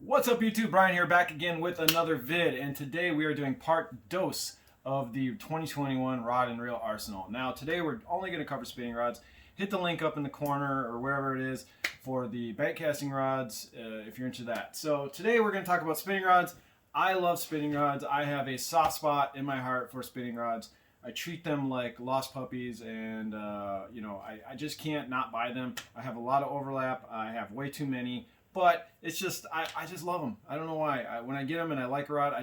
What's up YouTube? Brian here, back again with another vid, and today we are doing part dose of the 2021 rod and reel arsenal. Now today we're only going to cover spinning rods. Hit the link up in the corner or wherever it is for the bank casting rods if you're into that. So today we're going to talk about spinning rods. I love spinning rods. I have a soft spot in my heart for spinning rods. I treat them like lost puppies, and I just can't not buy them. I have a lot of overlap. I have way too many. But it's just, I just love them. I don't know why. When I get them and I like a rod, I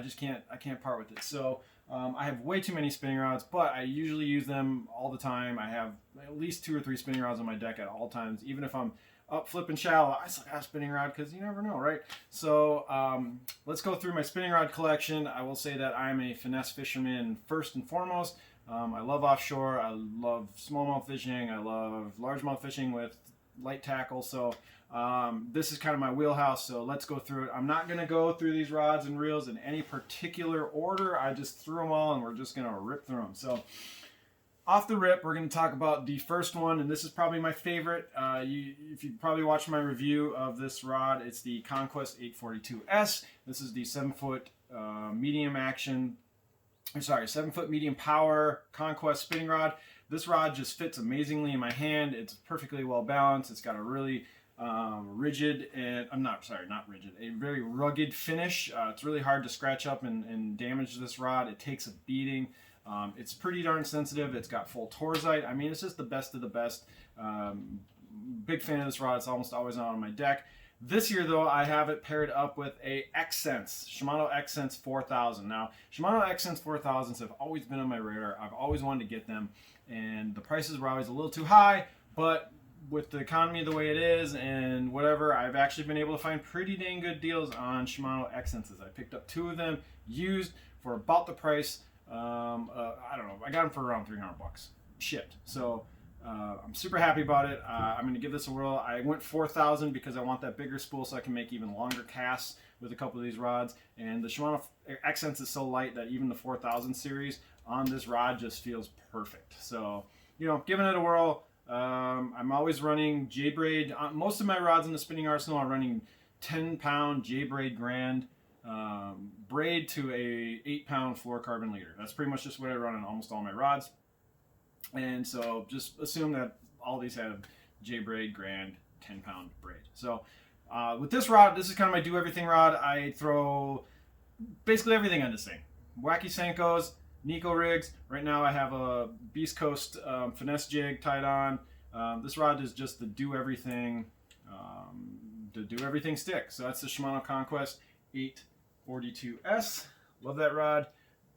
can't part with it. So I have way too many spinning rods, but I usually use them all the time. I have at least 2 or 3 spinning rods on my deck at all times. Even if I'm up flipping shallow, I still got a spinning rod because you never know, right? So let's go through my spinning rod collection. I will say that I'm a finesse fisherman first and foremost. I love offshore. I love smallmouth fishing. I love largemouth fishing with light tackle. So this is kind of my wheelhouse, so let's go through it. I'm not going to go through these rods and reels in any particular order. I just threw them all and we're just going to rip through them. So off the rip, we're going to talk about the first one, and this is probably my favorite. If you probably watched my review of this rod, it's the Conquest 842S. This is the 7-foot medium action, 7-foot medium power Conquest spinning rod. This rod just fits amazingly in my hand. It's perfectly well balanced. It's got a really rigid and a very rugged finish. It's really hard to scratch up and damage this rod. It takes a beating. It's pretty darn sensitive. It's got full torzite. I mean, it's just the best of the best. Big fan of this rod. It's almost always on my deck. This year, though, I have it paired up with a X-Sense, Shimano X-Sense 4000. Now, Shimano X-Sense 4000s have always been on my radar. I've always wanted to get them, and the prices were always a little too high, but with the economy the way it is and whatever, I've actually been able to find pretty dang good deals on Shimano X-Senses. I picked up 2 of them used for about the price. I don't know, I got them for around 300 bucks shipped. So I'm super happy about it. I'm going to give this a whirl. I went 4,000 because I want that bigger spool so I can make even longer casts with a couple of these rods. And the Shimano X-Sense is so light that even the 4000 series on this rod just feels perfect. So, giving it a whirl. I'm always running J-braid. Most of my rods in the spinning arsenal are running 10-pound J-braid Grand braid to a 8-pound fluorocarbon leader. That's pretty much just what I run on almost all my rods. And so just assume that all these have J-braid Grand 10-pound braid. So with this rod, this is kind of my do everything rod. I throw basically everything on this thing. Wacky Senkos, Nico rigs. Right now I have a Beast Coast finesse jig tied on. This rod is just the do everything stick. So that's the Shimano Conquest 842S. Love that rod.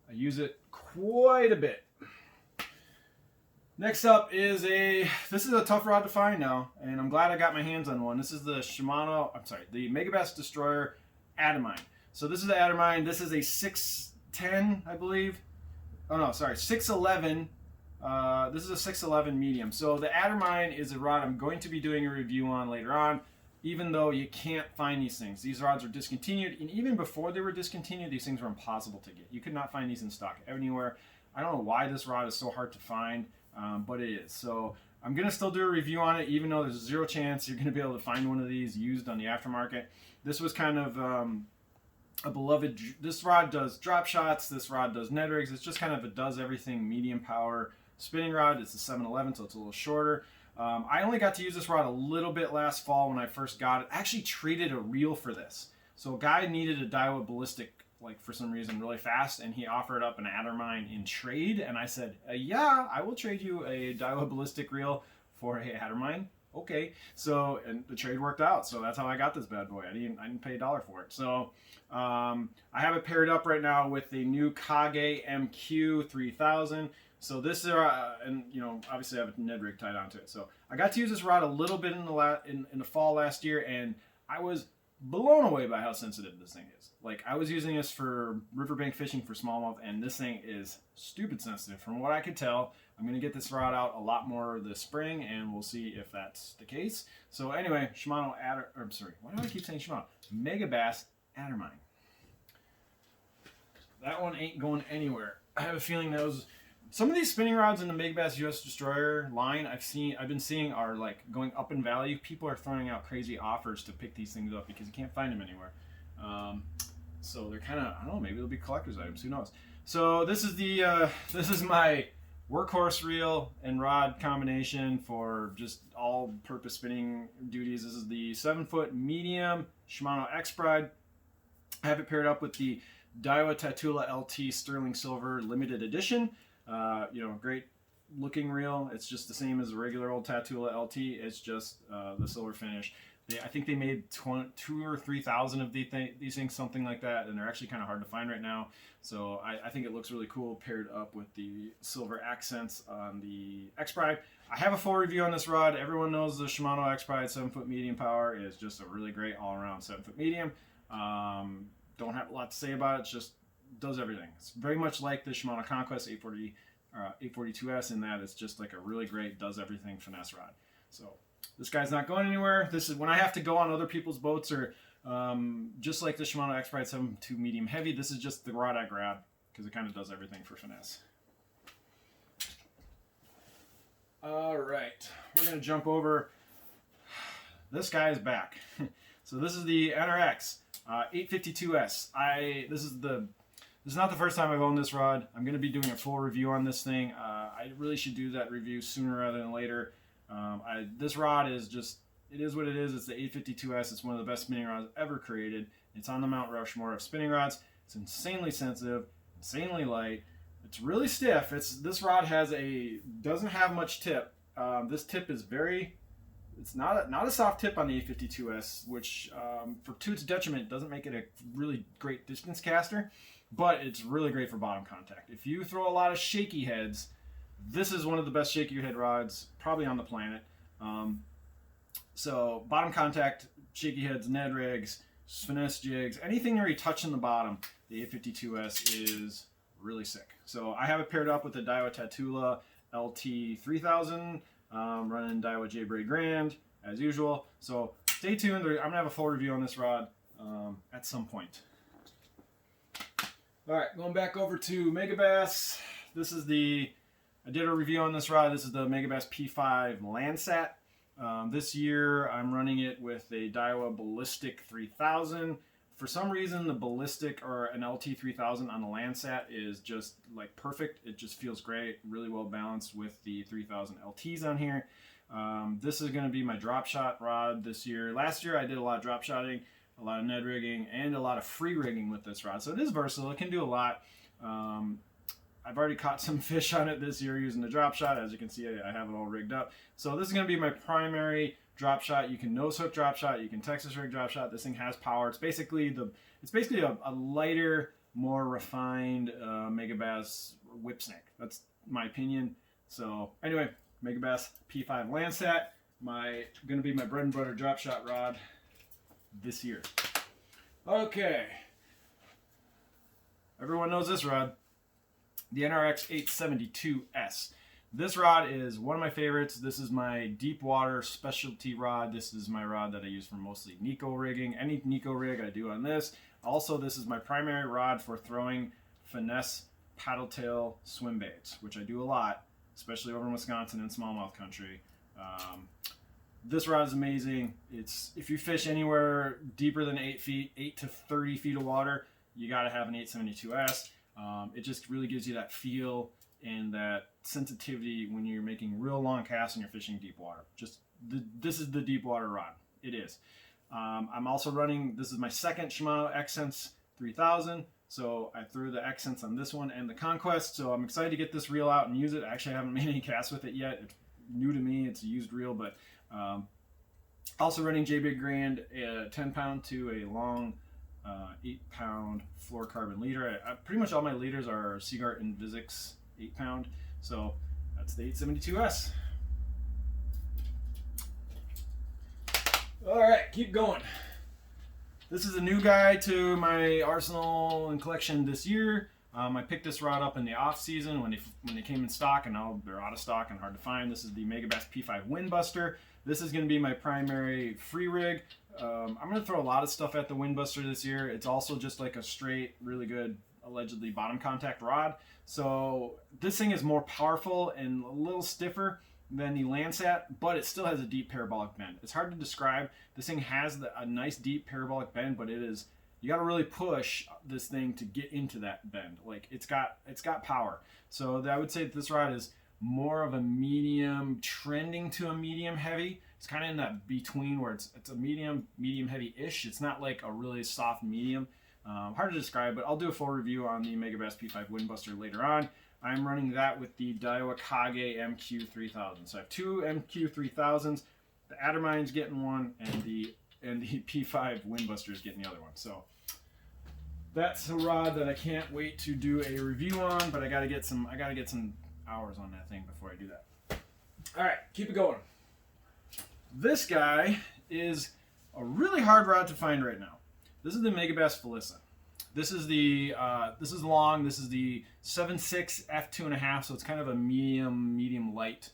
I use it quite a bit. Next up is this is a tough rod to find now, and I'm glad I got my hands on one. This is the the Megabass Destroyer Atomized. So this is the Atomized. This is a 610, I believe. Oh no, sorry, 611. This is a 611 medium. So the Atomized is a rod I'm going to be doing a review on later on, even though you can't find these things. These rods are discontinued, and even before they were discontinued, these things were impossible to get. You could not find these in stock anywhere. I don't know why this rod is so hard to find, but it is. So I'm going to still do a review on it, even though there's 0 chance you're going to be able to find one of these used on the aftermarket. This was kind of a beloved. This rod does drop shots. This rod does Ned rigs. It's just kind of a does everything medium power spinning rod. It's a 711, so it's a little shorter. I only got to use this rod a little bit last fall when I first got it. I actually traded a reel for this. So a guy needed a Daiwa ballistic, for some reason, really fast, and he offered up an Atomized in trade, and I said, yeah, I will trade you a Daiwa ballistic reel for a Atomized. Okay, so, and the trade worked out, so that's how I got this bad boy. I didn't pay $1 for it. So I have it paired up right now with the new Kage MQ 3000. So this is, and obviously I have a Ned rig tied onto it. So I got to use this rod a little bit in the fall last year, and I was blown away by how sensitive this thing is. I was using this for riverbank fishing for smallmouth, and this thing is stupid sensitive. From what I could tell, I'm going to get this rod out a lot more this spring, and we'll see if that's the case. So anyway, why do I keep saying Shimano? Megabass Atomized. That one ain't going anywhere. I have a feeling that was Some of these spinning rods in the Megabass US Destroyer line I've been seeing are like going up in value. People are throwing out crazy offers to pick these things up because you can't find them anywhere. So they're kind of, I don't know, maybe they'll be collector's items, who knows. So this is the this is my workhorse reel and rod combination for just all purpose spinning duties. This is the 7-foot medium Shimano X Pride. I have it paired up with the Daiwa Tatula LT Sterling Silver Limited Edition. You know, great looking reel. It's just the same as a regular old Tatula LT. It's just the silver finish. I think they made 2,000 or 3,000 of these things, something like that, and they're actually kind of hard to find right now. So I think it looks really cool paired up with the silver accents on the X Pride. I have a full review on this rod. Everyone knows the Shimano X Pride 7-foot medium power is just a really great all-around 7-foot medium. Don't have a lot to say about it. It just does everything. It's very much like the Shimano Conquest 842S in that it's just like a really great does everything finesse rod. So this guy's not going anywhere. This is when I have to go on other people's boats, or just like the Shimano X Pride 7.2 medium heavy. This is just the rod I grab because it kind of does everything for finesse. All right, we're gonna jump over. This guy is back. So this is the NRX 852S. This is not the first time I've owned this rod. I'm going to be doing a full review on this thing. I really should do that review sooner rather than later. This rod is just, it is what it is. It's the 852S. It's one of the best spinning rods ever created. It's on the Mount Rushmore of spinning rods. It's insanely sensitive, insanely light. It's really stiff. This rod doesn't have much tip. This tip is it's not a soft tip on the 852S, which to its detriment doesn't make it a really great distance caster, but it's really great for bottom contact. If you throw a lot of shaky heads, this is one of the best shaky head rods probably on the planet. So bottom contact, shaky heads, Ned rigs, finesse jigs, anything where you're touching the bottom, the 852S is really sick. So I have it paired up with the Daiwa Tatula LT 3000, running Daiwa J brigand as usual. So stay tuned. I'm gonna have a full review on this rod at some point. All right, going back over to Megabass. I did a review on this rod. This is the Megabass P5 Landsat. This year I'm running it with a Daiwa Ballistic 3000. For some reason, the Ballistic or an LT 3000 on the Landsat is just like perfect. It just feels great, really well balanced with the 3000 LTs on here. This is going to be my drop shot rod this year. Last year I did a lot of drop shotting, a lot of Ned rigging, and a lot of free rigging with this rod. So it is versatile. It can do a lot. I've already caught some fish on it this year using the drop shot. As you can see, I have it all rigged up. So this is going to be my primary drop shot. You can nose hook drop shot. You can Texas rig drop shot. This thing has power. It's basically a lighter, more refined Megabass whip snake. That's my opinion. So anyway, Megabass P5 Landsat, going to be my bread and butter drop shot rod this year. Okay, everyone knows this rod, the NRX 872S. This rod is one of my favorites. This is my deep water specialty rod. This is my rod that I use for mostly Nico rigging. Any Nico rig I do on this. Also, this is my primary rod for throwing finesse paddle tail swim baits, which I do a lot, especially over in Wisconsin and smallmouth country. This rod is amazing. If you fish anywhere deeper than 8 feet, 8 to 30 feet of water, you got to have an 872S. It just really gives you that feel and that sensitivity when you're making real long casts and you're fishing deep water. This is the deep water rod. It is. I'm also running, this is my second Shimano X 3000. So I threw the accents on this one and the Conquest. So I'm excited to get this reel out and use it. I actually haven't made any casts with it yet. It's new to me. It's a used reel, but also running J brigand, a 10-pound to a long 8-pound fluorocarbon leader. Pretty much all my leaders are Seagart and Vizix 8-pound. So that's the 872S. All right, keep going. This is a new guy to my arsenal and collection this year. I picked this rod up in the off season when they came in stock, and now they're out of stock and hard to find. This is the Megabass P5 Windbuster. This is going to be my primary free rig. I'm going to throw a lot of stuff at the Windbuster this year. It's also just like a straight, really good, allegedly bottom contact rod. So this thing is more powerful and a little stiffer than the Landsat, but it still has a deep parabolic bend. It's hard to describe. This thing has a nice deep parabolic bend, but it is you got to really push this thing to get into that bend. Like it's got power. So I would say that this rod is more of a medium, trending to a medium heavy. It's kind of in that between where it's a medium heavy-ish. It's not like a really soft medium. Hard to describe, but I'll do a full review on the Megabass P5 Windbuster later on. I'm running that with the Daiwa Kage MQ3000. So I have two MQ3000s. The Atomized getting one, and the P5 Windbuster is getting the other one. So that's a rod that I can't wait to do a review on, but I gotta get some hours on that thing before I do that. All right, keep it going. This guy is a really hard rod to find right now. This is the Megabass Felicia. This is the this is long. This is the 7.6 f2.5, so it's kind of a medium light.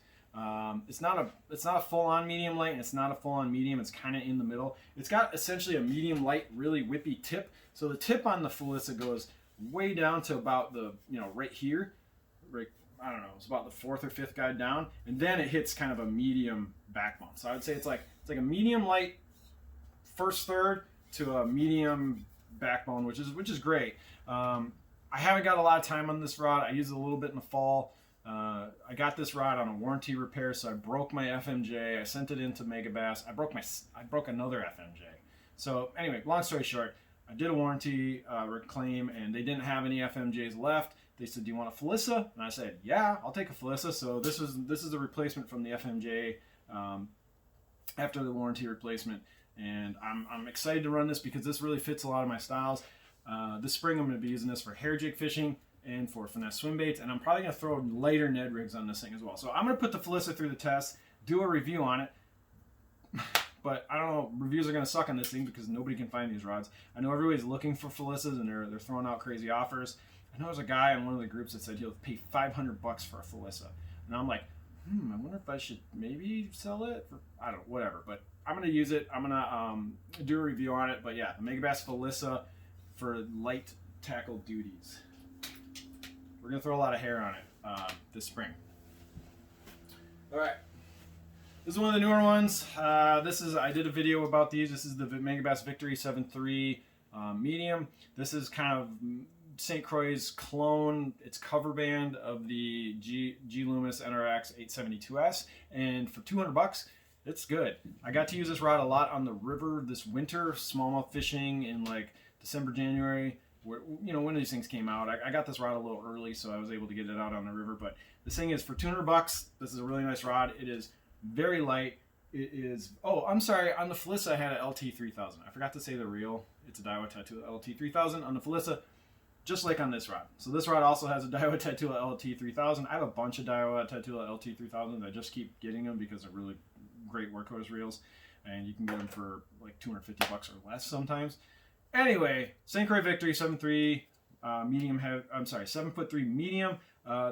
It's not a full-on medium light, and it's not a full-on medium. It's kind of in the middle. It's got essentially a medium light, really whippy tip. So the tip on the Felicia goes way down to about the right here, right. I don't know. It's about the fourth or fifth guide down, and then it hits kind of a medium backbone. So I would say it's like a medium light first third to a medium backbone, which is great. I haven't got a lot of time on this rod. I used it a little bit in the fall. I got this rod on a warranty repair, so I broke my FMJ. I sent it into Megabass. I broke another FMJ. So anyway, long story short, I did a warranty reclaim, and they didn't have any FMJs left. They said, "Do you want a Felicia?" And I said, "Yeah, I'll take a Felicia." So this is a replacement from the FMJ after the warranty replacement, and I'm excited to run this because this really fits a lot of my styles. This spring I'm going to be using this for hair jig fishing and for finesse swim baits, and I'm probably going to throw lighter Ned rigs on this thing as well. So I'm going to put the Felicia through the test, do a review on it. But I don't know, reviews are going to suck on this thing because nobody can find these rods. I know everybody's looking for Felicias, and they're throwing out crazy offers. I know there's a guy in one of the groups that said he'll pay $500 for a Felicia. And I'm like, I wonder if I should maybe sell it for, I don't know, whatever. But I'm going to use it. I'm going to do a review on it. But yeah, the Megabass Felicia for light tackle duties. We're going to throw a lot of hair on it this spring. All right. This is one of the newer ones. I did a video about these. This is the Megabass Victory 7.3 medium. This is kind of St. Croix's clone. It's cover band of the G Loomis NRX 872S, and for $200, it's good. I got to use this rod a lot on the river this winter, smallmouth fishing in like December, January, where, when these things came out. I got this rod a little early, so I was able to get it out on the river. But this thing is for $200. This is a really nice rod. It is very light. It is. Oh, I'm sorry. On the Felicia, I had an LT3000. I forgot to say the reel. It's a Daiwa Tattoo LT3000 on the Felicia. Just like on this rod. So this rod also has a Daiwa Tattoo LT3000. I have a bunch of Daiwa Tattoo LT3000s. I just keep getting them because they're really great workhorse reels, and you can get them for like $250 or less sometimes. Anyway, St. Croix Victory 7.3 medium. 7'3" medium.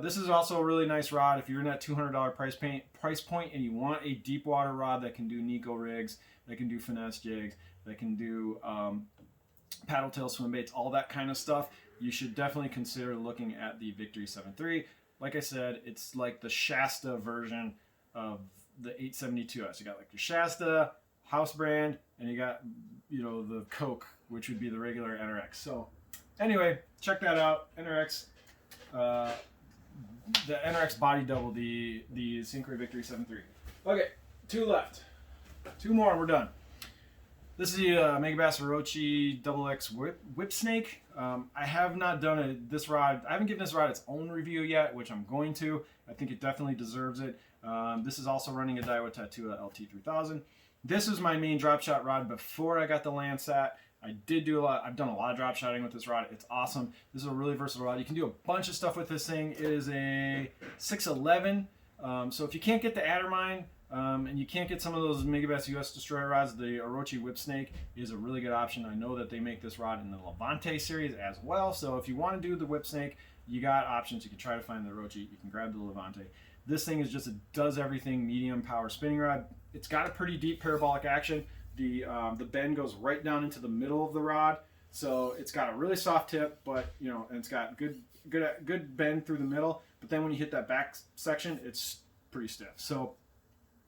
This is also a really nice rod if you're in that $200 price point and you want a deep water rod that can do Nico rigs, that can do finesse jigs, that can do paddle tail swim baits, all that kind of stuff. You should definitely consider looking at the Victory 7.3. Like I said, it's like the Shasta version of the 872S. You got like your Shasta house brand, and you got the Coke, which would be the regular NRX. So anyway, check that out. NRX, the NRX body double, the St. Croix Victory 7.3. Okay, 2 left. 2 more and we're done. This is the Megabass Roche XX Whip Snake. I have not done this rod. I haven't given this rod its own review yet, which I'm going to. I think it definitely deserves it. This is also running a Daiwa Tattoo LT3000. This was my main drop shot rod before I got the Landsat. I've done a lot of drop shotting with this rod. It's awesome. This is a really versatile rod. You can do a bunch of stuff with this thing. It is a 611. So if you can't get the Atomized, and you can't get some of those Megabass US Destroyer rods, the Orochi Whip Snake is a really good option. I know that they make this rod in the Levante series as well. So if you want to do the Whip Snake, you got options. You can try to find the Orochi. You can grab the Levante. This thing is just a does everything medium power spinning rod. It's got a pretty deep parabolic action. The bend goes right down into the middle of the rod. So it's got a really soft tip, but and it's got good bend through the middle. But then when you hit that back section, it's pretty stiff. So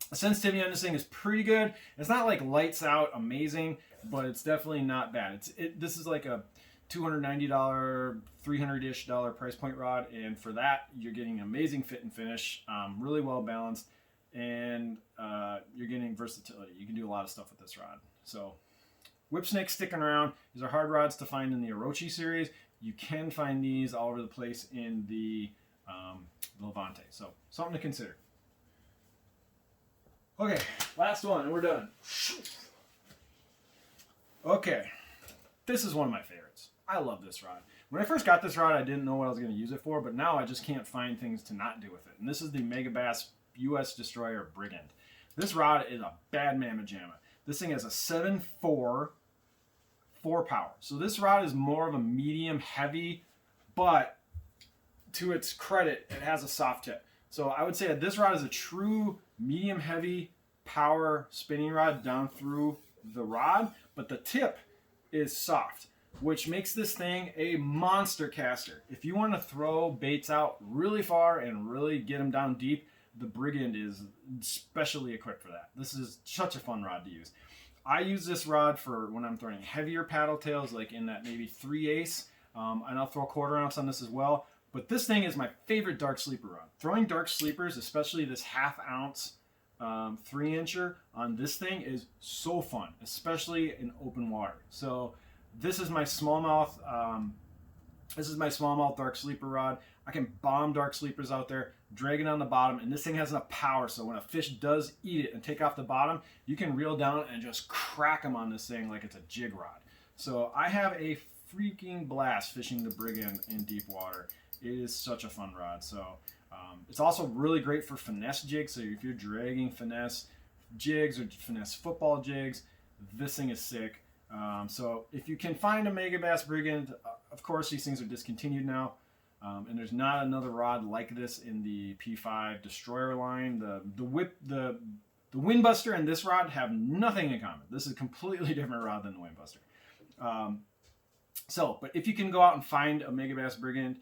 The sensitivity on this thing is pretty good. It's not like lights out amazing, but it's definitely not bad. This is like a $290, $300-ish price point rod, and for that you're getting amazing fit and finish, really well balanced, and you're getting versatility. You can do a lot of stuff with this rod. So whip snake sticking around. These are hard rods to find in the Roche series. You can find these all over the place in the Levante. So something to consider. Okay, last one and we're done. Okay, this is one of my favorites. I love this rod. When I first got this rod, I didn't know what I was going to use it for, but now I just can't find things to not do with it. And this is the Megabass US Destroyer Brigand. This rod is a bad mamma jamma. This thing has a 7.4 power. So this rod is more of a medium heavy, but to its credit, it has a soft tip. So I would say that this rod is a true medium heavy power spinning rod down through the rod, but the tip is soft, which makes this thing a monster caster. If you want to throw baits out really far and really get them down deep, the Brigand is specially equipped for that. This is such a fun rod to use. I use this rod for when I'm throwing heavier paddle tails, like in that maybe 3/8, and I'll throw a 1/4 ounce on this as well. But this thing is my favorite dark sleeper rod. Throwing dark sleepers, especially this 1/2 ounce 3-incher on this thing, is so fun, especially in open water. So this is my smallmouth. This is my smallmouth dark sleeper rod. I can bomb dark sleepers out there, drag it on the bottom, and this thing has enough power so when a fish does eat it and take off the bottom, you can reel down and just crack them on this thing like it's a jig rod. So I have a freaking blast fishing the Brigand in deep water. It is such a fun rod. So it's also really great for finesse jigs. So if you're dragging finesse jigs or finesse football jigs, this thing is sick. So if you can find a Megabass Brigand, of course these things are discontinued now, and there's not another rod like this in the P5 Destroyer line. The Windbuster and this rod have nothing in common. This is a completely different rod than the Windbuster. But if you can go out and find a Megabass Brigand,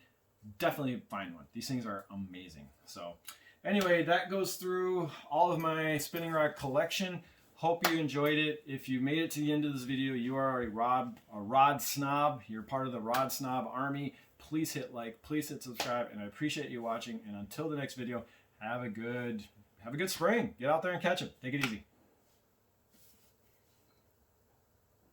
definitely find one. These things are amazing. So anyway, that goes through all of my spinning rod collection. Hope you enjoyed it. If you made it to the end of this video, you are a rod snob. You're part of the rod snob army. Please hit like, please hit subscribe, and I appreciate you watching. And until the next video, have a good spring. Get out there and catch them. Take it easy.